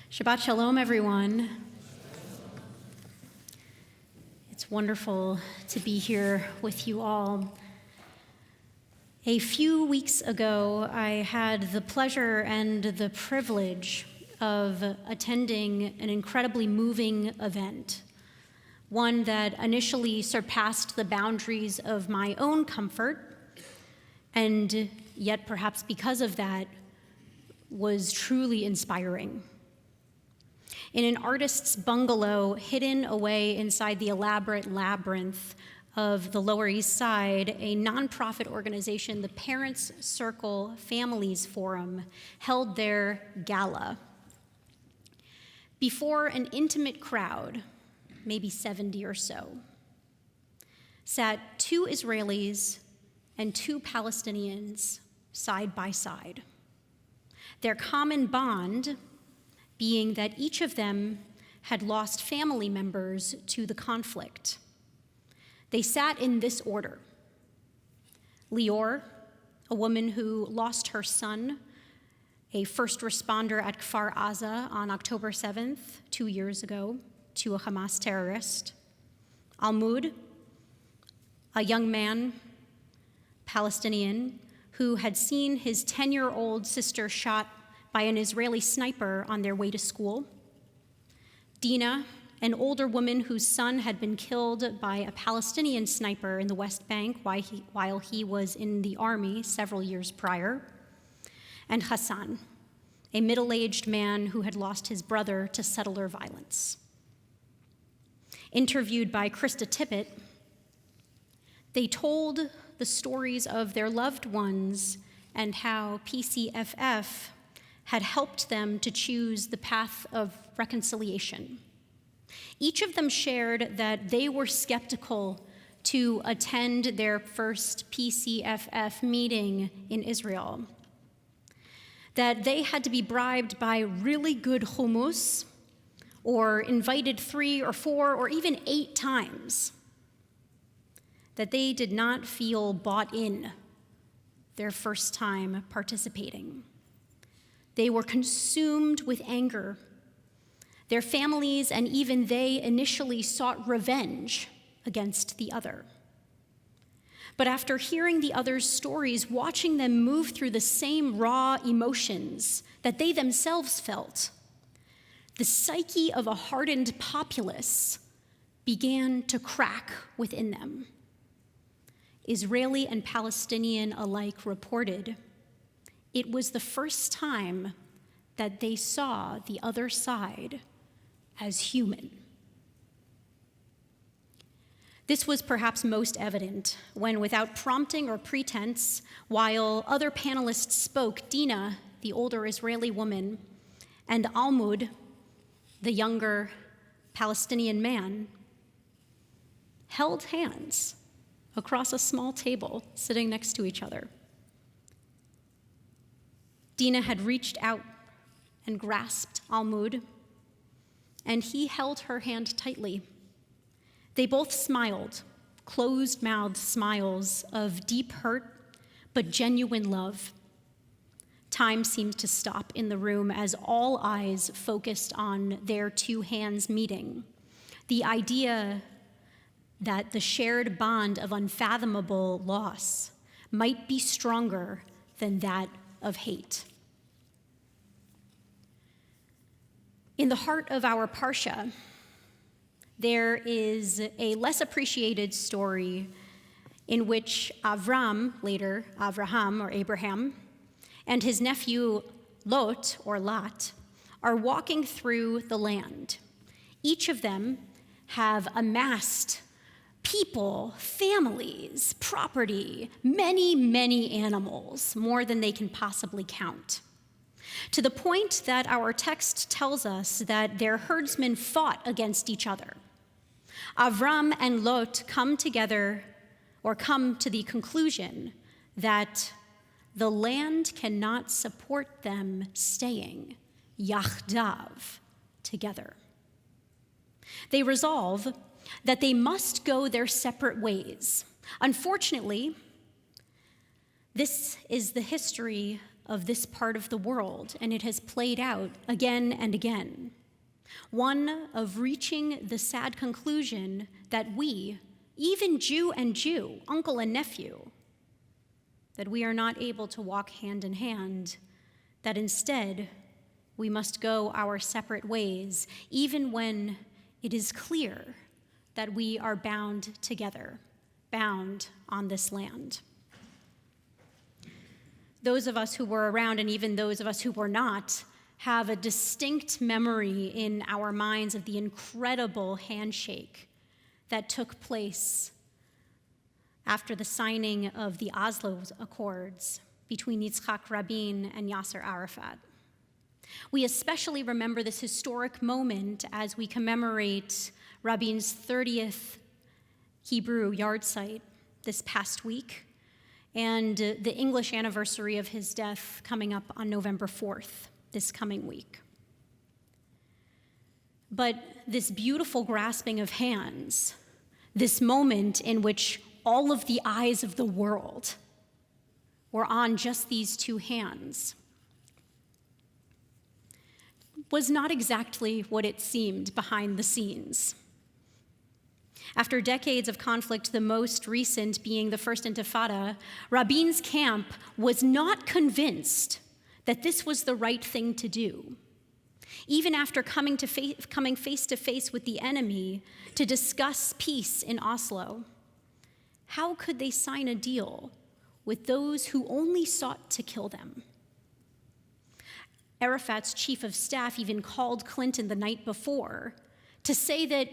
Shabbat Shalom, everyone. It's wonderful to be here with you all. A few weeks ago, I had the pleasure and the privilege of attending an incredibly moving event, one that initially surpassed the boundaries of my own comfort, and yet perhaps because of that, was truly inspiring. In an artist's bungalow hidden away inside the elaborate labyrinth of the Lower East Side, a nonprofit organization, the Parents Circle Families Forum, held their gala. Before an intimate crowd, maybe 70 or so, sat two Israelis and two Palestinians side by side. Their common bond being that each of them had lost family members to the conflict. They sat in this order: Lior, a woman who lost her son, a first responder at Kfar Aza on October 7th, 2 years ago, to a Hamas terrorist. Almud, a young man, Palestinian, who had seen his 10-year-old sister shot by an Israeli sniper on their way to school. Dina, an older woman whose son had been killed by a Palestinian sniper in the West Bank while he was in the army several years prior. And Hassan, a middle-aged man who had lost his brother to settler violence. Interviewed by Krista Tippett, they told the stories of their loved ones and how PCFF had helped them to choose the path of reconciliation. Each of them shared that they were skeptical to attend their first PCFF meeting in Israel, that they had to be bribed by really good hummus or invited 3 or 4 or even 8 times, that they did not feel bought in their first time participating. They were consumed with anger. Their families and even they initially sought revenge against the other. But after hearing the other's stories, watching them move through the same raw emotions that they themselves felt, the psyche of a hardened populace began to crack within them. Israeli and Palestinian alike reported it was the first time that they saw the other side as human. This was perhaps most evident when, without prompting or pretense, while other panelists spoke, Dina, the older Israeli woman, and Almud, the younger Palestinian man, held hands across a small table sitting next to each other. Dina had reached out and grasped Almud, and he held her hand tightly. They both smiled, closed-mouthed smiles of deep hurt, but genuine love. Time seemed to stop in the room as all eyes focused on their two hands meeting. The idea that the shared bond of unfathomable loss might be stronger than that of hate. In the heart of our Parsha, there is a less appreciated story in which Avram, later Avraham or Abraham, and his nephew Lot or Lot are walking through the land. Each of them have amassed people, families, property, many, many animals, more than they can possibly count. To the point that our text tells us that their herdsmen fought against each other. Avram and Lot come together, or come to the conclusion that the land cannot support them staying yachdav, together. They resolve that they must go their separate ways. Unfortunately, this is the history of this part of the world, and it has played out again and again. One of reaching the sad conclusion that we, even Jew and Jew, uncle and nephew, that we are not able to walk hand in hand, that instead we must go our separate ways, even when it is clear that we are bound together, bound on this land. Those of us who were around, and even those of us who were not, have a distinct memory in our minds of the incredible handshake that took place after the signing of the Oslo Accords between Yitzhak Rabin and Yasser Arafat. We especially remember this historic moment as we commemorate Rabin's 30th Hebrew yahrzeit this past week, and the English anniversary of his death coming up on November 4th, this coming week. But this beautiful grasping of hands, this moment in which all of the eyes of the world were on just these two hands, was not exactly what it seemed behind the scenes. After decades of conflict, the most recent being the First Intifada, Rabin's camp was not convinced that this was the right thing to do. Even after coming face to face with the enemy to discuss peace in Oslo, how could they sign a deal with those who only sought to kill them? Arafat's chief of staff even called Clinton the night before to say that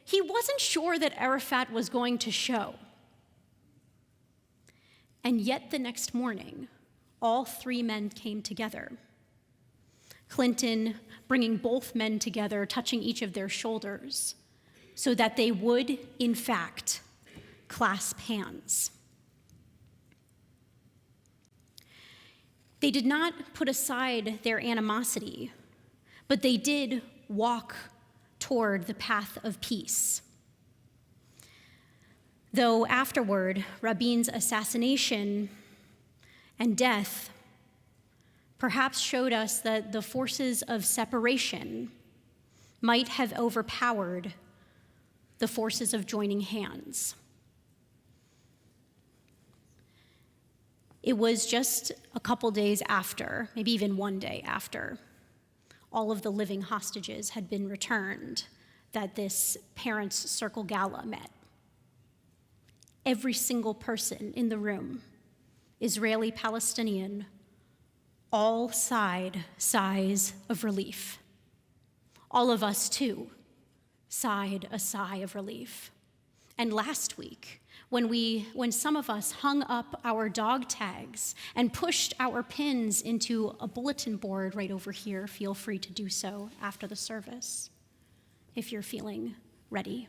he wasn't sure that Arafat was going to show. And yet the next morning, all three men came together. Clinton bringing both men together, touching each of their shoulders, so that they would, in fact, clasp hands. They did not put aside their animosity, but they did walk toward the path of peace. Though afterward, Rabin's assassination and death perhaps showed us that the forces of separation might have overpowered the forces of joining hands. It was just a couple days after, maybe even one day after, all of the living hostages had been returned, that this Parents' Circle Gala met. Every single person in the room, Israeli, Palestinian, all sighed sighs of relief. All of us, too, sighed a sigh of relief. And last week, when some of us hung up our dog tags and pushed our pins into a bulletin board right over here, feel free to do so after the service if you're feeling ready.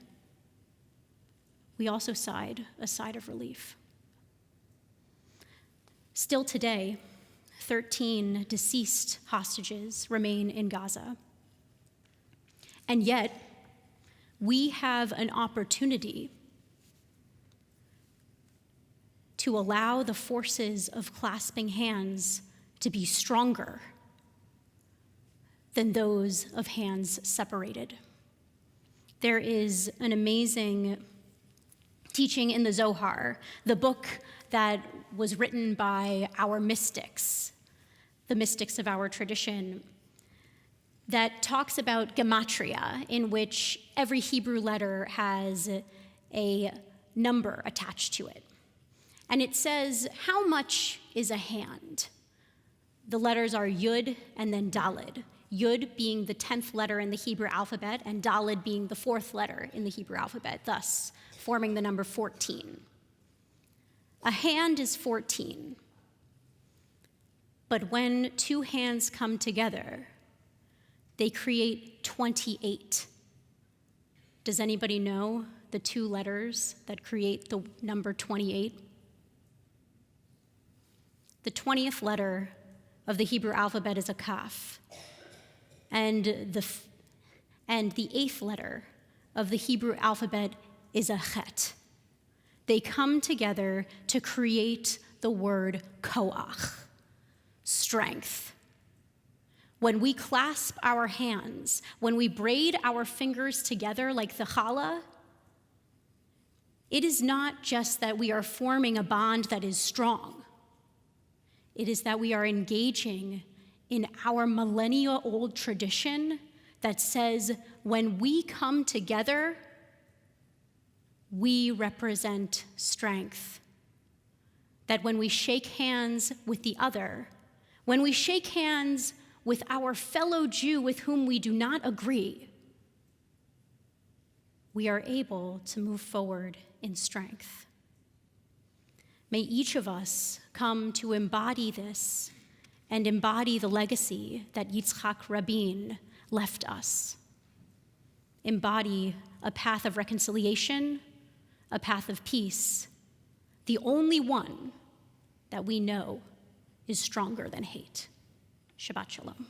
We also sighed a sigh of relief. Still today, 13 deceased hostages remain in Gaza. And yet, we have an opportunity to allow the forces of clasping hands to be stronger than those of hands separated. There is an amazing teaching in the Zohar, the book that was written by our mystics, the mystics of our tradition, that talks about gematria, in which every Hebrew letter has a number attached to it. And it says, how much is a hand? The letters are Yud and then Daled. Yud being the 10th letter in the Hebrew alphabet, and Daled being the 4th letter in the Hebrew alphabet, thus forming the number 14. A hand is 14. But when two hands come together, they create 28. Does anybody know the two letters that create the number 28? The 20th letter of the Hebrew alphabet is a kaf, and the 8th letter of the Hebrew alphabet is a chet. They come together to create the word koach, strength. When we clasp our hands, when we braid our fingers together like the challah, it is not just that we are forming a bond that is strong. It is that we are engaging in our millennia-old tradition that says when we come together, we represent strength. That when we shake hands with the other, when we shake hands with our fellow Jew with whom we do not agree, we are able to move forward in strength. May each of us come to embody this and embody the legacy that Yitzhak Rabin left us. Embody a path of reconciliation, a path of peace, the only one that we know is stronger than hate. Shabbat Shalom.